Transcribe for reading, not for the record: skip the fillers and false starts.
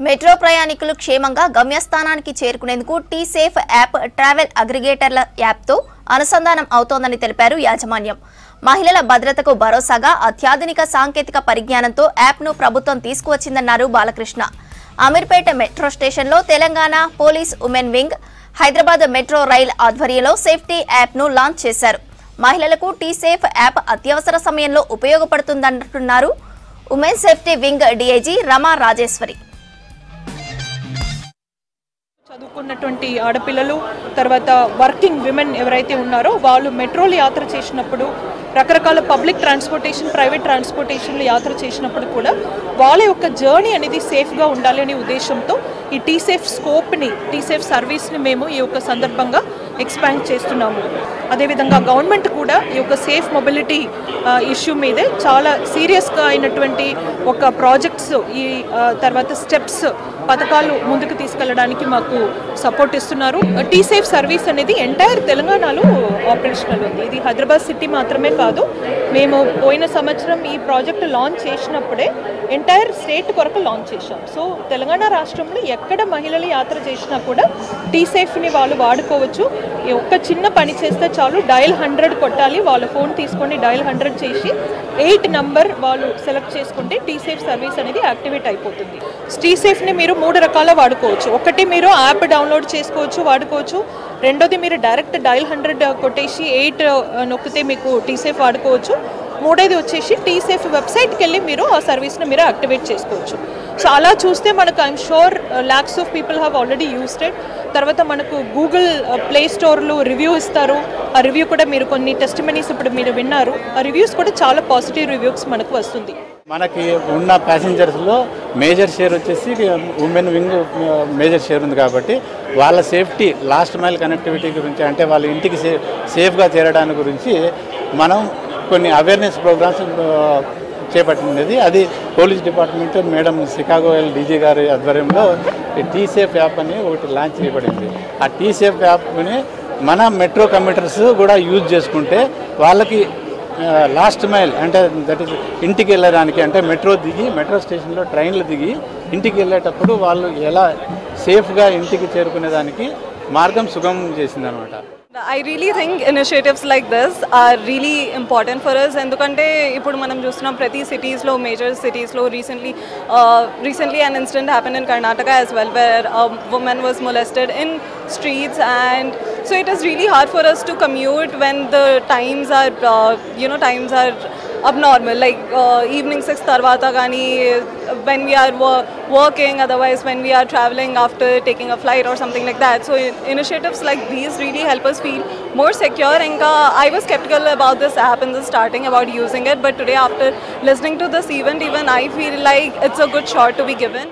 Metro ప్రయాణికులు క్షేమంగా గమ్యస్థానానికి చేరుకునేందుకు టీ సేఫ్ యాప్ ట్రావెల్ అగ్రిగేటర్ల యాప్తో అనుసంధానం అవుతోందని తెలిపారు యాజమాన్యం. మహిళల భద్రతకు భరోసాగా అత్యాధునిక సాంకేతిక పరిజ్ఞానంతో యాప్ను ప్రభుత్వం తీసుకువచ్చిందన్నారు బాలకృష్ణ. అమీర్పేట మెట్రో స్టేషన్లో Telangana police women wing, Hyderabad metro rail ఆధ్వర్యంలో సేఫ్టీ యాప్ను లాంచ్ చేశారు. మహిళలకు టీ సేఫ్ యాప్ అత్యవసర సమయంలో ఉపయోగపడుతుందంటున్నారు ఉమెన్ సేఫ్టీ వింగ్ డీఐజీ రమా రాజేశ్వరి. చదువుకున్నటువంటి ఆడపిల్లలు తర్వాత వర్కింగ్ విమెన్ ఎవరైతే ఉన్నారో వాళ్ళు మెట్రోలో యాత్ర చేసినప్పుడు రకరకాల పబ్లిక్ ట్రాన్స్పోర్టేషన్ ప్రైవేట్ ట్రాన్స్పోర్టేషన్లో యాత్ర చేసినప్పుడు కూడా వాళ్ళ యొక్క జర్నీ అనేది సేఫ్గా ఉండాలి అనే ఉద్దేశంతో ఈ టీ సేఫ్ స్కోప్ని టీ సేఫ్ సర్వీస్ని మేము ఈ యొక్క సందర్భంగా ఎక్స్పాండ్ చేస్తున్నాము. అదేవిధంగా గవర్నమెంట్ కూడా ఈ యొక్క సేఫ్ మొబిలిటీ ఇష్యూ మీదే చాలా సీరియస్గా అయినటువంటి ఒక ప్రాజెక్ట్స్ ఈ తర్వాత స్టెప్స్ పథకాలు ముందుకు తీసుకెళ్ళడానికి మాకు సపోర్ట్ ఇస్తున్నారు. టీ సేఫ్ సర్వీస్ అనేది ఎంటైర్ తెలంగాణలో ఆపరేషనల్ ఉంది. ఇది హైదరాబాద్ సిటీ మాత్రమే కాదు, మేము పోయిన సంవత్సరం ఈ ప్రాజెక్ట్ లాంచ్ చేసినప్పుడే ఎంటైర్ స్టేట్ కొరకు లాంచ్ చేశాం. సో తెలంగాణ రాష్ట్రంలో ఎక్కడ మహిళలు యాత్ర చేసినా కూడా టీ సేఫ్ని వాళ్ళు వాడుకోవచ్చు. ఒక్క చిన్న పని చేస్తే చాలు, డయల్ 100 కొట్టాలి, వాళ్ళ ఫోన్ తీసుకొని డయల్ 100 చేసి 8 నంబర్ వాళ్ళు సెలెక్ట్ చేసుకుంటే టీ సేఫ్ సర్వీస్ అనేది యాక్టివేట్ అయిపోతుంది. టీ సేఫ్ని మీరు 3 రకాల వాడుకోవచ్చు. ఒకటి మీరు యాప్ డౌన్లోడ్ చేసుకోవచ్చు వాడుకోవచ్చు. రెండోది మీరు డైరెక్ట్ డయల్ 100 కొట్టేసి 8 నొక్కితే మీకు టీ సేఫ్ వాడుకోవచ్చు. మూడోది వచ్చేసి టీ సేఫ్ వెబ్సైట్కి వెళ్ళి మీరు ఆ సర్వీస్ని మీరు యాక్టివేట్ చేసుకోవచ్చు. సో అలా చూస్తే మనకు I'm sure lakhs of people have already used it. తర్వాత మనకు గూగుల్ ప్లే స్టోర్లో రివ్యూ ఇస్తారు. ఆ రివ్యూ కూడా మీరు కొన్ని టెస్టిమనీస్ ఇప్పుడు మీరు విన్నారు. ఆ రివ్యూస్ కూడా చాలా పాజిటివ్ రివ్యూస్ మనకు వస్తుంది. మనకి ఉన్న ప్యాసింజర్స్లో మేజర్ షేర్ వచ్చేసి ఉమెన్ వింగ్ మేజర్ షేర్ ఉంది కాబట్టి వాళ్ళ సేఫ్టీ లాస్ట్ మైల్ కనెక్టివిటీ గురించి అంటే వాళ్ళ ఇంటికి సేఫ్గా చేరడానికి గురించి మనం కొన్ని అవేర్నెస్ ప్రోగ్రామ్స్ చేపట్టినది. అది police department madam Chicago DG గారి ఆధ్వర్యంలో టీ సేఫ్ యాప్ అని ఒకటి లాంచ్ చేయబడింది. ఆ టీ సేఫ్ యాప్ని మన మెట్రో కమ్యూటర్స్ కూడా యూజ్ చేసుకుంటే వాళ్ళకి లాస్ట్ మైల్ అంటే దట్ ఈస్ ఇంటికి వెళ్ళడానికి అంటే మెట్రో స్టేషన్లో ట్రైన్లు దిగి ఇంటికి వెళ్ళేటప్పుడు వాళ్ళు ఎలా సేఫ్గా ఇంటికి చేరుకునేదానికి మార్గం సుగమం చేసిందనమాట. I really think initiatives like this are really important for us. ఎందుకంటే ఇప్పుడు మనం చూస్తున్నాం ప్రతి సిటీస్లో మేజర్ సిటీస్లో recently an incident happened in Karnataka as well where a woman was molested in streets, and so it is really hard for us to commute when the times are abnormal, like evening 6 tarvata gani when we are working, otherwise when we are traveling after taking a flight or something like that. So initiatives like these really help us feel more secure. And I was skeptical about this app in the starting about using it, but today after listening to this event, even I feel like it's a good shot to be given.